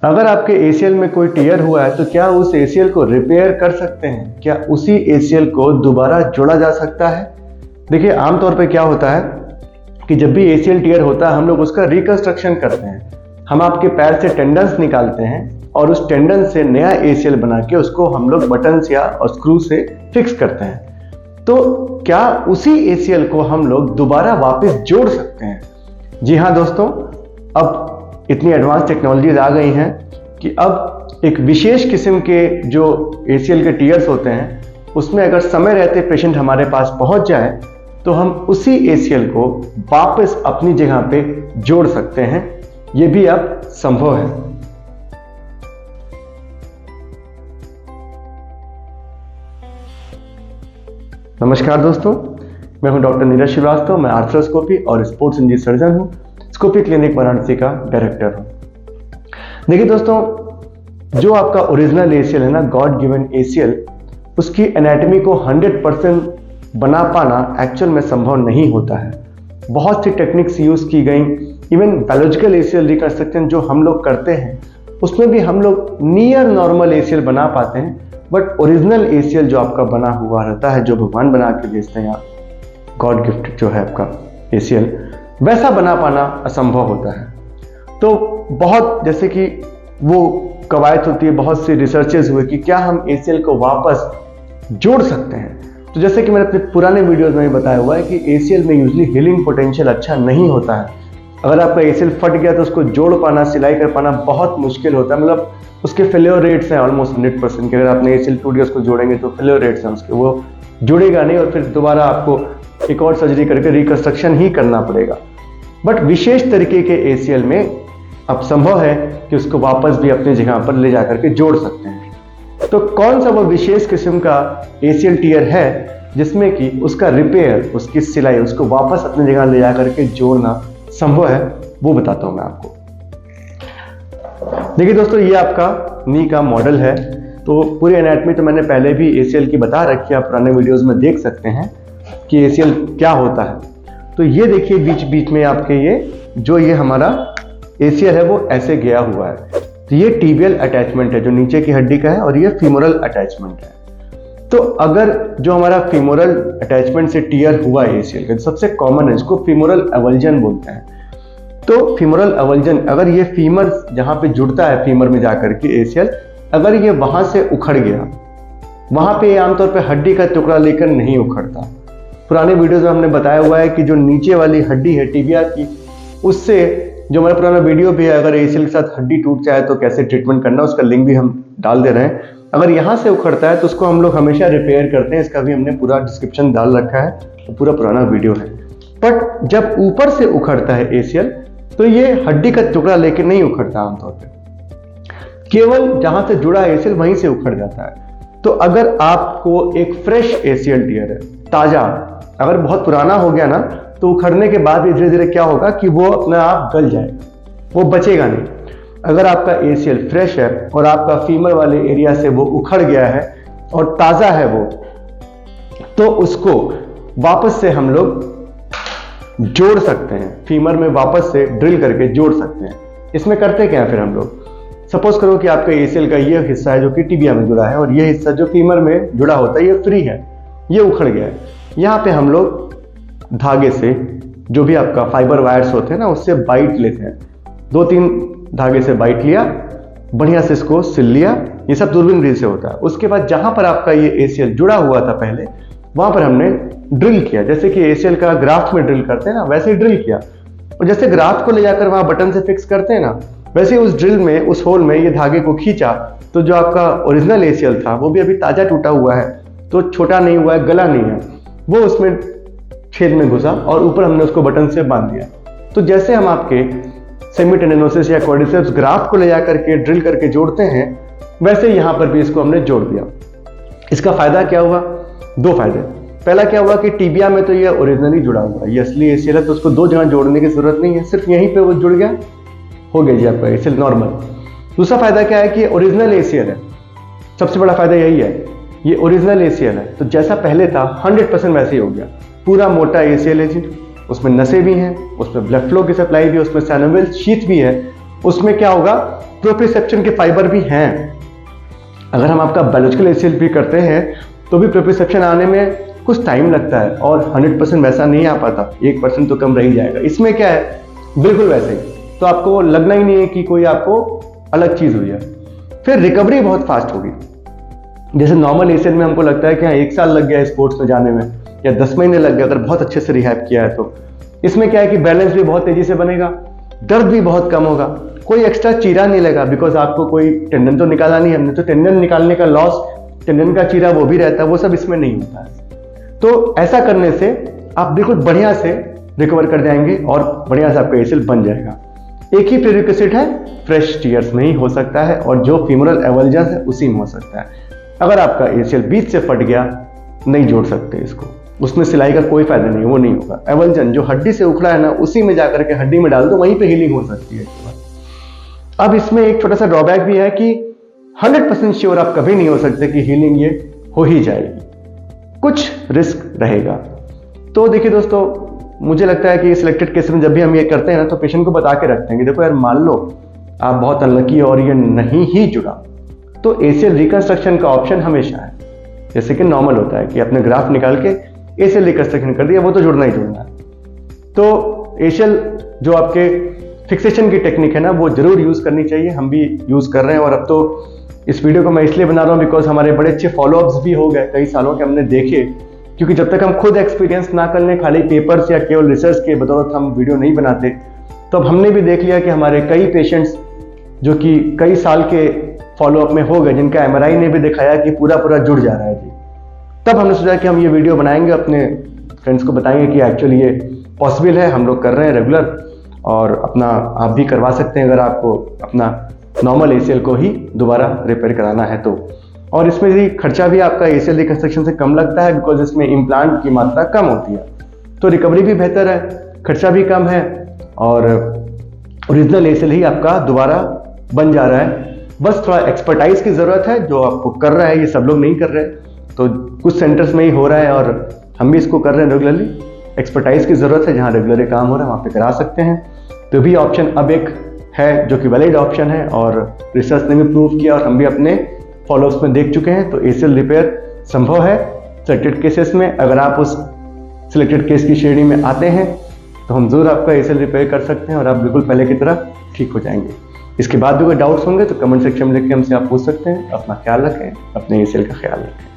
अगर आपके ACL में कोई टीयर हुआ है तो क्या उस ACL को रिपेयर कर सकते हैं? क्या उसी ACL को दोबारा जोड़ा जा सकता है? देखिए, आमतौर पे क्या होता है कि जब भी ACL टीयर होता है हम लोग उसका रिकंस्ट्रक्शन करते हैं। हम आपके पैर से टेंडन्स निकालते हैं और उस टेंडन से नया ACL बना के उसको हम लोग बटन्स या और स्क्रू से फिक्स करते हैं। तो क्या उसी ACL को हम लोग दोबारा वापस जोड़ सकते हैं? जी हाँ दोस्तों, अब इतनी एडवांस टेक्नोलॉजीज आ गई हैं कि अब एक विशेष किस्म के जो ACL के टीयर्स होते हैं उसमें अगर समय रहते पेशेंट हमारे पास पहुंच जाए तो हम उसी ACL को वापस अपनी जगह पे जोड़ सकते हैं। ये भी अब संभव है। नमस्कार दोस्तों, मैं हूं डॉक्टर नीरज श्रीवास्तव। मैं आर्थ्रोस्कोपी और स्पोर्ट्स इंजरी सर्जन हूं, स्कोपी क्लिनिक वाराणसी का डायरेक्टर हूं। देखिए दोस्तों, जो आपका ओरिजिनल ACL है ना, गॉड गिवन ACL, उसकी एनाटॉमी को 100% बना पाना एक्चुअल में संभव नहीं होता है। बहुत सी टेक्निक्स यूज की गई। इवन बायोलॉजिकल ACL रिकंस्ट्रक्शन जो हम लोग करते हैं उसमें भी हम लोग नियर नॉर्मल ACL बना पाते हैं, बट ओरिजिनल ACL जो आपका बना हुआ रहता है, जो भगवान बना के भेजते हैं, गॉड गिफ्ट जो है आपका ACL, वैसा बना पाना असंभव होता है। तो बहुत जैसे कि वो कवायद होती है, बहुत सी रिसर्चेस हुए कि क्या हम ACL को वापस जोड़ सकते हैं। तो जैसे कि मैंने अपने पुराने वीडियोस में भी बताया हुआ है कि ACL में यूजली हीलिंग पोटेंशियल अच्छा नहीं होता है। अगर आपका ACL फट गया तो उसको जोड़ पाना, सिलाई कर पाना बहुत मुश्किल होता है। मतलब उसके फेल्योर रेट्स हैं ऑलमोस्ट 100% के। अगर आपने ACL टूट गया उसको जोड़ेंगे तो फेल्योर रेट्स हैं उसके, वो जुड़ेगा नहीं और फिर दोबारा आपको एक और सर्जरी करके रिकंस्ट्रक्शन ही करना पड़ेगा। बट विशेष तरीके के ACL में अब संभव है कि उसको वापस भी अपनी जगह पर ले जाकर के जोड़ सकते हैं। तो कौन सा वो विशेष किस्म का ACL टीयर है जिसमें कि उसका रिपेयर, उसकी सिलाई, उसको वापस अपनी जगह ले जाकर के जोड़ना संभव है, वो बताता हूं मैं आपको। देखिए दोस्तों, ये आपका नी का मॉडल है। तो पूरी एनाटॉमी तो मैंने पहले भी ACL की बता रखी है, आप पुराने वीडियोस में देख सकते हैं कि ACL क्या होता है। तो ये देखिए बीच बीच में आपके ये हमारा ACL है वो ऐसे गया हुआ है। तो ये टिबियल अटैचमेंट है जो नीचे की हड्डी का है, और ये फीमोरल अटैचमेंट है। तो अगर जो हमारा फीमोरल अटैचमेंट से टीयर हुआ है ACL का, सबसे कॉमन है, इसको फीमोरल एवल्जन बोलते हैं। तो फीमोरल एवल्जन, अगर ये फीमर जहां पे जुड़ता है फीमर में जाकर के ACL, अगर ये वहां से उखड़ गया, वहां पे आमतौर पे हड्डी का टुकड़ा लेकर नहीं उखड़ता। पुराने वीडियोस में हमने बताया हुआ है कि जो नीचे वाली हड्डी है टिबिया की, उससे जो हमारा पुराना वीडियो भी है, अगर ACL के साथ हड्डी टूट जाए तो कैसे ट्रीटमेंट करना, उसका लिंक भी हम डाल दे रहे हैं। अगर यहाँ से उखड़ता है तो उसको हम लोग हमेशा रिपेयर करते हैं, इसका भी हमने पूरा डिस्क्रिप्शन डाल रखा है, तो पूरा पुराना वीडियो है। बट जब ऊपर से उखड़ता है ACL तो ये हड्डी का टुकड़ा लेके नहीं उखड़ता आमतौर पर, केवल जहां से जुड़ा ACL वहीं से उखड़ जाता है। तो अगर आपको एक फ्रेश ACL टीयर है, ताजा, अगर बहुत पुराना हो गया ना तो उखड़ने के बाद भी धीरे धीरे क्या होगा कि वो अपने आप गल जाएगा, वो बचेगा नहीं। अगर आपका ACL फ्रेश है और आपका फीमर वाले एरिया से वो उखड़ गया है और ताजा है वो, तो उसको वापस से हम लोग जोड़ सकते हैं, फीमर में वापस से ड्रिल करके जोड़ सकते हैं। इसमें करते क्या है फिर हम लोग, सपोज करो कि आपका ACL का ये हिस्सा है जो कि टिबिया में जुड़ा है, और ये हिस्सा जो फीमर में जुड़ा होता है ये फ्री है, ये उखड़ गया है। यहाँ पे हम लोग धागे से, जो भी आपका फाइबर वायर्स होते हैं ना, उससे बाइट लेते हैं। 2-3 धागे से बाइट लिया, बढ़िया से इसको सिल लिया। ये सब दूरबीन ड्रिल से होता है। उसके बाद जहां पर आपका ये ACL जुड़ा हुआ था पहले, वहां पर हमने ड्रिल किया, जैसे कि ACL का ग्राफ्ट में ड्रिल करते हैं ना, वैसे ही ड्रिल किया। और जैसे ग्राफ्ट को ले जाकर वहां बटन से फिक्स करते हैं ना, वैसे ही उस ड्रिल में, उस होल में ये धागे को खींचा, तो जो आपका ओरिजिनल ACL था वो भी अभी ताजा टूटा हुआ है, तो छोटा नहीं हुआ है, गला नहीं है, वो उसमें छेद में घुसा और ऊपर हमने उसको बटन से बांध दिया। तो जैसे हम आपके सेमीटेंडिनोसिस या क्वाड्रिसेप्स ग्राफ्ट को ले जाकर के ड्रिल करके जोड़ते हैं, वैसे यहाँ पर भी इसको हमने जोड़ दिया। इसका फायदा क्या हुआ? 2 फायदे। पहला क्या हुआ कि टिबिया में तो ये ओरिजिनली जुड़ा हुआ है, ये असली ACL है, तो उसको 2 जगह जोड़ने की जरूरत नहीं है, सिर्फ यहीं पे वो जुड़ गया, हो गया जी आपका ACL नॉर्मल। दूसरा फायदा क्या है कि ओरिजिनल ACL है, सबसे बड़ा फायदा यही है, ये ओरिजिनल ACL है, तो जैसा पहले था 100% वैसे ही हो गया। पूरा मोटा ACL है जी, उसमें नसें भी हैं, उसमें ब्लड फ्लो की सप्लाई भी है, उसमें सैनोवियल शीथ भी है, उसमें क्या होगा, प्रोप्रियोसेप्शन के फाइबर भी हैं। अगर हम आपका बायोलॉजिकल एसीएल भी करते हैं तो भी प्रोप्रियोसेप्शन आने में कुछ टाइम लगता है और 100% वैसा नहीं आ पाता, 1% तो कम रह ही जाएगा। इसमें क्या है, बिल्कुल वैसे ही, तो आपको लगना ही नहीं है कि कोई आपको अलग चीज हुई है। फिर रिकवरी बहुत फास्ट होगी। जैसे नॉर्मल एसीएल में हमको लगता है कि हाँ 1 साल लग गया स्पोर्ट्स में जाने में या 10 महीने लग गए, अगर बहुत अच्छे से रिहैब किया है तो। इसमें क्या है कि बैलेंस भी बहुत तेजी से बनेगा, दर्द भी बहुत कम होगा, कोई एक्स्ट्रा चीरा नहीं लगा, बिकॉज आपको कोई टेंडन तो निकाला नहीं हमने, तो टेंडन निकालने का लॉस, टेंडन का चीरा वो भी रहता है, वो सब इसमें नहीं होता है। तो ऐसा करने से आप बिल्कुल बढ़िया से रिकवर कर जाएंगे और बढ़िया से आपका एसीएल बन जाएगा। एक ही प्रीरिक्विजिट है, फ्रेश टीयर्स में ही हो सकता है और जो फीमोरल एवल्जन्स है उसी में हो सकता है। अगर आपका एसीएल बीच से फट गया, नहीं जोड़ सकते इसको, उसमें सिलाई का कोई फायदा नहीं है, वो नहीं होगा। एवल्जन जो हड्डी से उखड़ा है ना, उसी में जाकर के हड्डी में डाल दो, वहीं पे हीलिंग हो सकती है। अब इसमें एक छोटा सा ड्रॉबैक भी है कि 100% श्योर आप कभी नहीं हो सकते कि हीलिंग ये हो ही जाएगी, कुछ रिस्क रहेगा। तो देखिए दोस्तों, मुझे लगता है कि सिलेक्टेड केस में जब भी हम ये करते हैं ना, तो पेशेंट को बता के रखते हैं कि देखो यार, मान लो आप बहुत अनलकी और ये नहीं ही जुड़ा, तो एसीएल रिकंस्ट्रक्शन का ऑप्शन हमेशा है। जैसे कि नॉर्मल होता है कि अपने ग्राफ निकाल के एसीएल रिकंस्ट्रक्शन कर दिया, वो तो जुड़ना ही जुड़ना है। तो एसीएल जो आपके फिक्सेशन की टेक्निक है ना, वो जरूर यूज करनी चाहिए, हम भी यूज कर रहे हैं। और अब तो इस वीडियो को मैं इसलिए बना रहा हूँ बिकॉज हमारे बड़े अच्छे फॉलोअप्स भी हो गए, कई सालों के हमने देखे, क्योंकि जब तक हम खुद एक्सपीरियंस ना कर लें, खाली पेपर्स या केवल रिसर्च के बदौलत हम वीडियो नहीं बनाते। तो अब हमने भी देख लिया कि हमारे कई पेशेंट्स जो कि कई साल के फॉलोअप में हो गए, जिनका एमआरआई ने भी दिखाया कि पूरा जुड़ जा रहा है जी, तब हमने सोचा कि हम ये वीडियो बनाएंगे, अपने फ्रेंड्स को बताएंगे कि एक्चुअली ये पॉसिबल है, हम लोग कर रहे हैं रेगुलर, और अपना आप भी करवा सकते हैं अगर आपको अपना नॉर्मल एसीएल को ही दोबारा रिपेयर कराना है तो। और इसमें भी खर्चा भी आपका एसीएल रिकंस्ट्रक्शन से कम लगता है, बिकॉज इसमें इम्प्लांट की मात्रा कम होती है, तो रिकवरी भी बेहतर है, खर्चा भी कम है, और ओरिजिनल एसीएल ही आपका दोबारा बन जा रहा है। बस थोड़ा एक्सपर्टाइज की जरूरत है, जो आपको कर रहा है, ये सब लोग नहीं कर रहे, तो कुछ सेंटर्स में ही हो रहा है और हम भी इसको कर रहे हैं रेगुलरली। एक्सपर्टाइज की जरूरत है, जहाँ रेगुलर काम हो रहा है वहाँ पे करा सकते हैं। तो भी ऑप्शन अब एक है जो कि वैलिड ऑप्शन है, और रिसर्च ने भी प्रूव किया और हम भी अपने फॉलोअप्स में देख चुके हैं। तो एसीएल रिपेयर संभव है सिलेक्टेड केसेस में। अगर आप उस सिलेक्टेड केस की श्रेणी में आते हैं तो हम जरूर आपका एसीएल रिपेयर कर सकते हैं और आप बिल्कुल पहले की तरह ठीक हो जाएंगे। इसके बाद भी कोई डाउट्स होंगे तो कमेंट सेक्शन में लिख के हमसे आप पूछ सकते हैं। अपना ख्याल रखें, अपने एसीएल का ख्याल रखें।